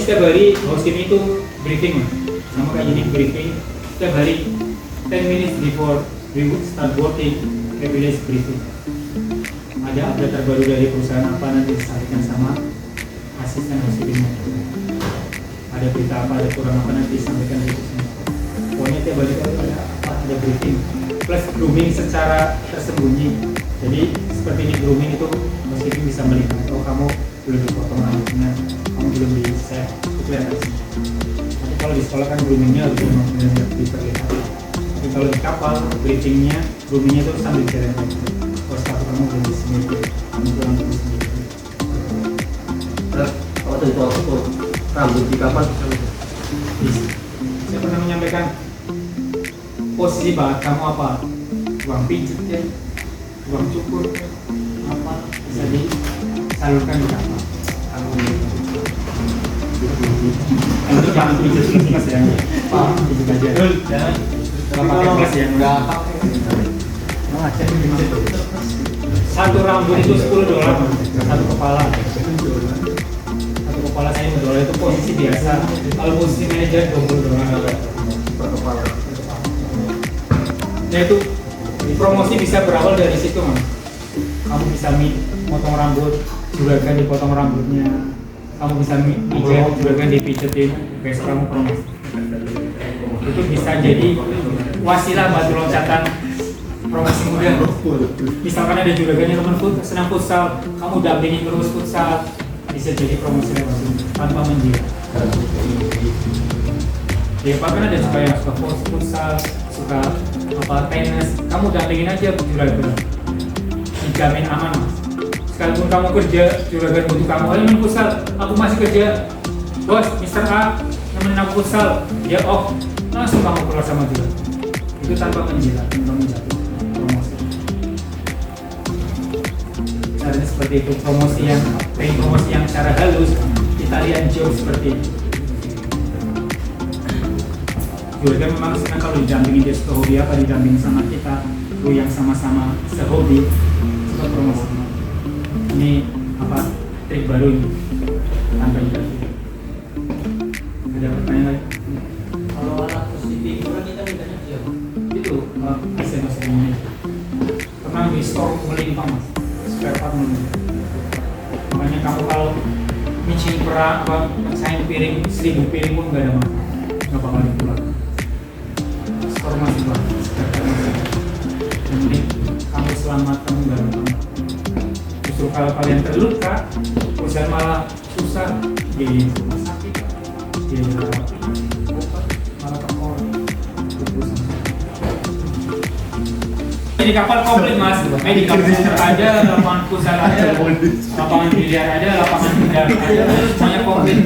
setiap hari housekeeping itu briefing, sama kayak gini briefing setiap hari 10 minutes before we would start working, every day briefing. Ada update terbaru dari perusahaan apa nanti disampaikan sama asisten housekeeping. Ada berita apa, ada kurang apa nanti disampaikan di situ. Pokoknya tiap hari ada apa, ada briefing. Plus grooming secara tersembunyi. Jadi seperti ini grooming itu housekeeping bisa melihat, oh kamu belum dipotong rambutnya, kamu belum di set, itu kelihatan sih. Tapi kalau di sekolah kan groomingnya harus benar-benar diperlihatkan. Tapi kalau di kapal briefingnya, groomingnya itu sambil jalan. Oh sepatu kamu belum di sini, kamu pulang di sini. Kalau dari waktu rambut di kapal saya pernah menyampaikan posisi bahan kamu apa, uang pijet ya, uang cukur ya, apa bisa disalurkan di kapal. Kalau jangan pijet plus ya, pak pijet aja. Kalau pakai plus ya enggak pakai. Satu rambut itu $10, satu kepala. Satu kepala saya $1 itu posisi biasa. Kalau posisi manajer $20 per kepala. Nah itu promosi bisa berawal dari situ mas. Kamu bisa motong rambut, juragan dipotong rambutnya. Kamu bisa pijet, juragan dipijetin. Besok kamu promosi. Itu bisa jadi wasilah batu loncatan promosi muda. Misalkan ada juragannya teman senang futsal, kamu dampingin terus futsal, bisa jadi promosi lewat sini tanpa menjira. Ya Pak kan ada suka yang suka futsal, suka apa tenis, kamu dampingin aja juragan, dijamin aman mas. Sekalipun kamu kerja, juragan butuh kamu, ayo main futsal, aku masih kerja, bos, Mister A, nemenin aku futsal, ya off, langsung kamu keluar sama juragan. Itu tanpa menjira, tanpa menjatuh. Promosi. Caranya seperti itu, promosi yang secara halus, Italian job seperti itu. Juragan memang senang kalau didampingin dia suka hobi apa, didampingin sama kita, lu yang sama-sama sehobi, suka promosi. Ini apa trik baru ini, tanpa jatuh. Ada pertanyaan lagi? kalau anak positif kan kita mintanya dia Itu asisten ini pernah di store melimpah mas, spare part melimpah. Makanya kamu kalau micin perang apa saing piring 1000 piring pun nggak ada masalah, nggak bakal dipulang. Store masih banyak, spare part masih banyak. Yang penting kamu selamat, kamu nggak ada masalah. Justru kalau kalian terluka, perusahaan malah susah di rumah sakit, di rawat obat, malah terkolah. Di kapal komplit mas, medical center ada, lapangan futsal ada, lapangan biliar ada, lapangan biliar ada, semuanya komplit.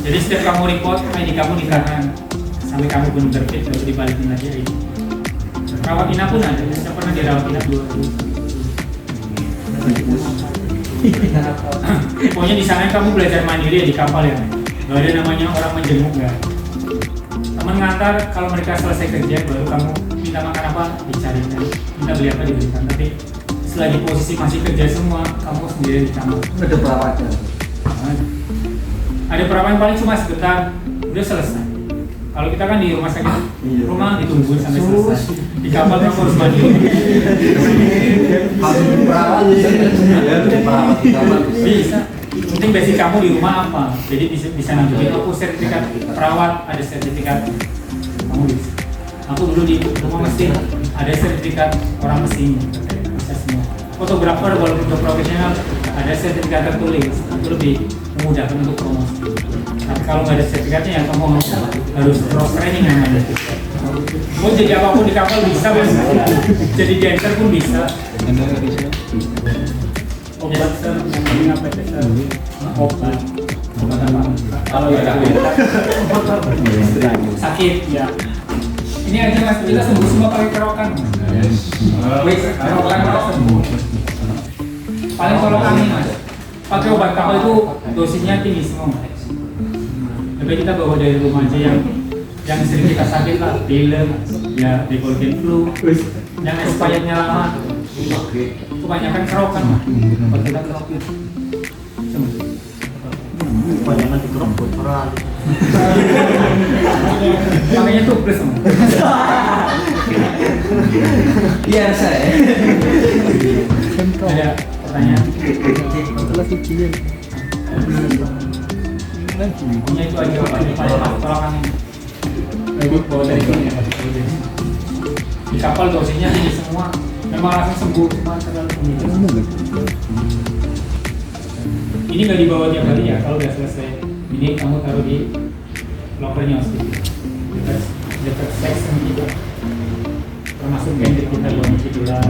Jadi setiap kamu report, ID kamu ditahan sampai kamu benar fit, baru dibalikin lagi ID. Rawat inap pun ada, saya pernah dirawat inap 2 hari. Pokoknya di sana kamu belajar mandiri ya di kapal ya, nggak ada namanya orang menjenguk nggak. Teman ngantar, kalau mereka selesai kerja baru kamu minta makan apa dicarikan, minta beli apa diberikan. Tapi selagi posisi masih kerja semua, kamu sendiri di kamar. ada perawatnya. Ada perawat yang paling cuma sebentar, udah selesai. Kalau kita kan di rumah sakit, rumah ditungguin sampai selesai. Di kapal kamu harus mandi. Harus perawat di kamar. Bisa. Penting basic kamu di rumah apa, jadi bisa nunjukin aku sertifikat perawat, ada sertifikat kamu bisa. Aku dulu di rumah mesin ada sertifikat orang mesin, bisa semua. Fotografer walaupun untuk profesional ada sertifikat tertulis, itu lebih memudahkan untuk promosi. Tapi kalau nggak ada sertifikatnya ya kamu harus cross training namanya. Mau jadi apapun di kapal bisa mas, jadi dancer pun bisa. Obat namanya apa ya? Obat apa? Kalau ya sakit ya. Ini aja mas, kita sembuh semua pakai kerokan. Wes, kerokan kita sembuh. Paling kalau kami mas, pakai obat kapal itu dosisnya tinggi semua. Lebih kita bawa dari rumah aja yang sering kita sakit lah, pilek, ya dekolgen flu, yang expirednya lama. Kebanyakan kerokan mah, buat kita kerokan. Kebanyakan dikerok bocoran. Makanya tuh plus sama. Iya saya. Ada pertanyaan? Punya itu aja kalau kan ribut bawa dari sini ya. Di kapal dosisnya tinggi semua, memang langsung sembuh cuma terlalu tinggi. Ini nggak dibawa tiap hari ya, kalau udah selesai ini kamu taruh di lokernya hospital dekat section kita, termasuk pantry kita yang tiduran.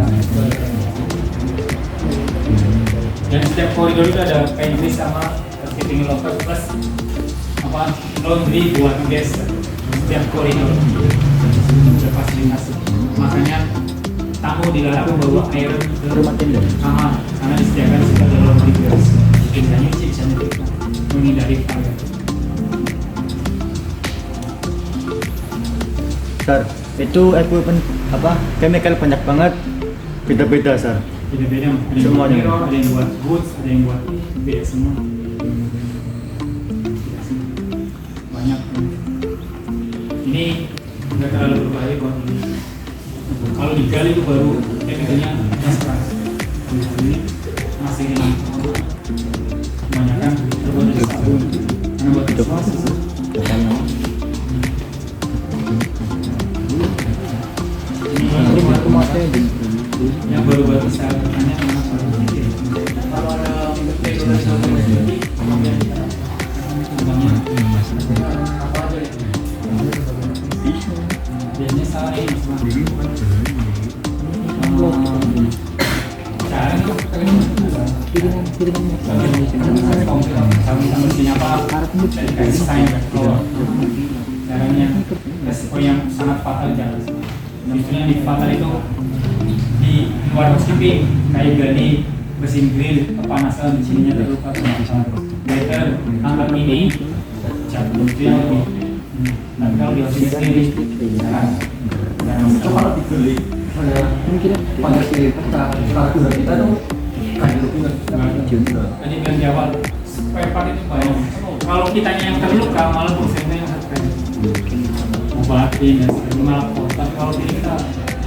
Dan setiap koridor itu ada pantry sama sleeping locker plus apa laundry buat guest setiap koridor ada fasilitasi. Makanya tamu dilarang membawa air ke rumah tenda karena disediakan sudah ada laundry guest. Bisa nyuci, bisa nyetrika, menghindari fire. Sar, itu equipment apa chemical banyak banget, beda-beda Sar. Beda-beda, ada yang buat Semuanya. mirror, ada yang buat boots, ada yang buat beda semua. Banyak. Ini nggak terlalu berbahaya buat ini. Kalau digali itu baru chemicalnya keras. Ini masih hilang. Kebanyakan terbuat dari sabun. Karena buat semua susu. Ini buat rumahnya yang baru-baru saya tanya mana baru ini. Kalau ada peluang sama ini, kemudian kita apa aja ya? Biasanya salah ini semua. Sekarang itu sama apa? Dari kasih sayang ke keluar. Caranya resiko yang sangat fatal jangan. Misalnya di fatal itu di luar housekeeping kayak gani bersihin grill kepanasan di sininya terluka better angkat ini jatuh itu. Tapi kalau di housekeeping Coba dibeli. Mungkin pada kartu kita tuh kayak rupiah. tadi bilang di awal spare part itu banyak. Kalau kitanya yang terluka malah prosesnya yang stres. Obatin dan sebagainya malah kos. Tapi kalau ini kita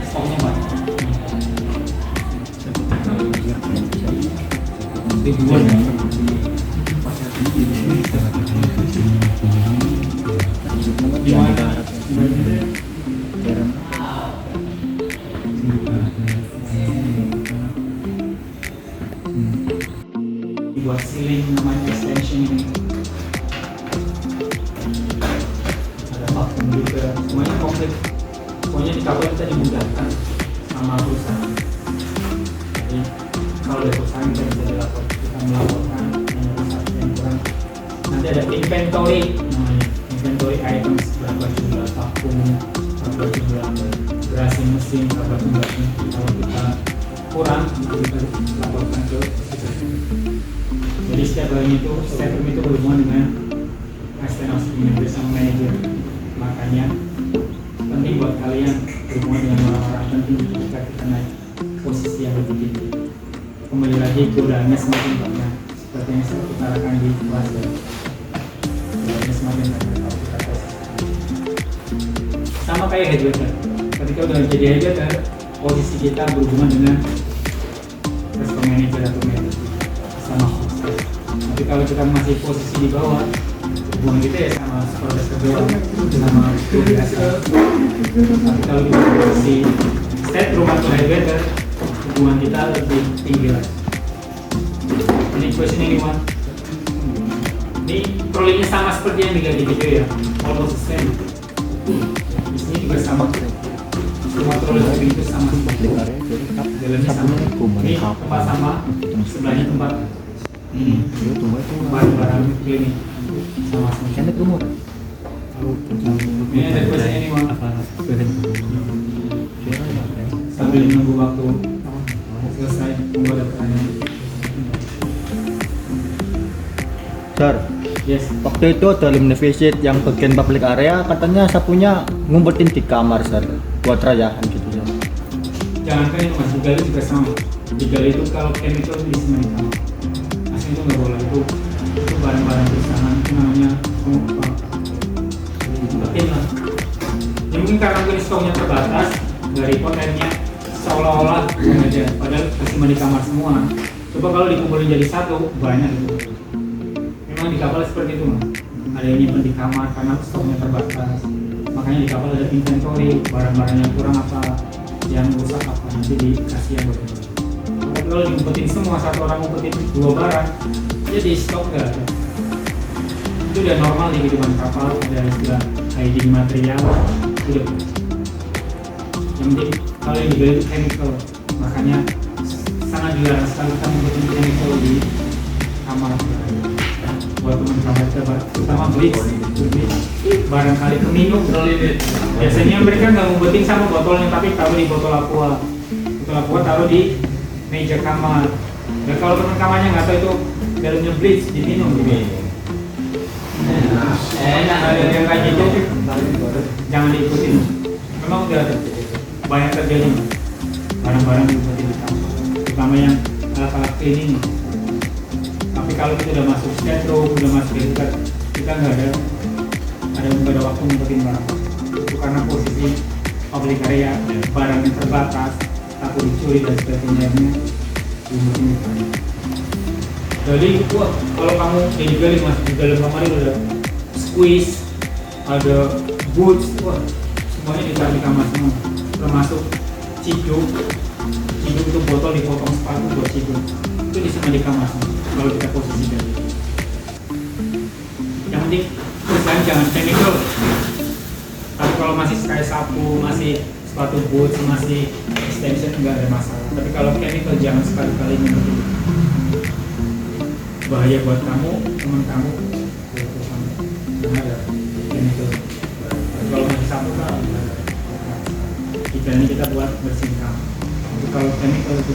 stoknya banyak. Ribuan ya. Gimana? Buat ceiling namanya extension ini ada vacuum juga, semuanya komplit. Pokoknya di kapal kita dimudahkan sama perusahaan. Jadi kalau ada perusahaan kita bisa dilapor, kita melaporkan yang rusak yang kurang. Nanti ada inventory namanya, inventory items, berapa jumlah vacuum, berapa jumlah gerasi mesin, berapa jumlah ini. Kalau kita kurang kita laporkan ke hospital. Jadi setiap hari itu, setiap room itu berhubungan dengan asisten manajer sama manajer. Makanya penting buat kalian berhubungan dengan orang-orang penting ketika kita naik posisi yang lebih tinggi. Kembali lagi godaannya semakin banyak, seperti yang saya utarakan di kelas ya. Godaannya semakin banyak kalau kita posisi. Sama kayak head waiter. Ketika udah jadi head waiter, posisi kita berhubungan dengan respon manajer atau manajer sama sukses. Tapi kalau kita masih posisi di bawah, hubungan kita ya sama supervisor doang, sama biasa. Tapi kalau kita posisi state room atau head waiter, hubungan kita lebih tinggi lagi. Ini question yang one. Ini trolleynya sama seperti yang diganti video ya, almost the same. Di sini juga sama. Semua trolley itu sama. Jalannya sama. Ini tempat sama, sebelahnya tempat barang-barang klinik sama semua. Ini ada question ini Bang. Sambil menunggu waktu selesai, tunggu ada pertanyaan. Sar, Yes. waktu itu dalam visit yang bagian public area katanya sapunya ngumpetin di kamar Sar buat rayahan gitu ya. Jangankan itu Mas, digali juga sama. Digali itu kalau chemical di semen kamar. Asli itu nggak boleh, itu itu barang-barang perusahaan itu namanya umpetin lah. Ya mungkin karena mungkin stoknya terbatas, dari potennya seolah-olah aja, padahal kesimpan di kamar semua. Coba kalau dikumpulin jadi satu, banyak gitu. Memang di kapal seperti itu mah. Ada yang nyimpen di kamar karena stoknya terbatas. Makanya di kapal ada inventory, barang-barang yang kurang apa, yang rusak apa, nanti dikasih yang baru. Tapi kalau diumpetin semua, satu orang ngumpetin 2 barang, jadi stok nggak ada. Itu udah normal di kehidupan kapal, ada istilah hygiene material, udah. Yang penting kalau yang dibeli itu chemical, makanya sangat dilarang sekali kita ngumpetin chemical di kamar. Buat teman kamar kita, terutama bleach, barangkali peminum. Biasanya mereka nggak ngumpetin sama botolnya, tapi taruh di botol aqua. Botol aqua taruh di meja kamar. Dan kalau teman kamarnya nggak tahu itu dalamnya bleach, diminum gitu. Ada yang kayak gitu, jangan diikutin. Memang udah banyak terjadi barang-barang diumpetin di kamar, terutama yang alat-alat cleaning. Tapi kalau kita udah masuk stateroom, udah masuk kita nggak ada waktu ngumpetin barang. Itu karena posisi public area, barang yang terbatas, takut dicuri dan sebagainya, diumpetin di kamar. Jadi wah, kalau kamu jadi masuk di dalam kamar itu ada squeeze, ada boots, wah semuanya ditaruh di kamar semua, termasuk ciduk itu botol dipotong sepatu buat ciduk, itu disimpan di kamar semua. Kalau kita posisi dari, yang penting perusahaan jangan chemical. Tapi kalau masih kayak sapu, masih sepatu boots, masih extension nggak ada masalah. Tapi kalau chemical jangan sekali-kali minum. Bahaya buat kamu, teman kamu, karena ada chemical. Kalau masih sapu kan, ikan ini kita buat bersihin kamar. Tapi kalau chemical itu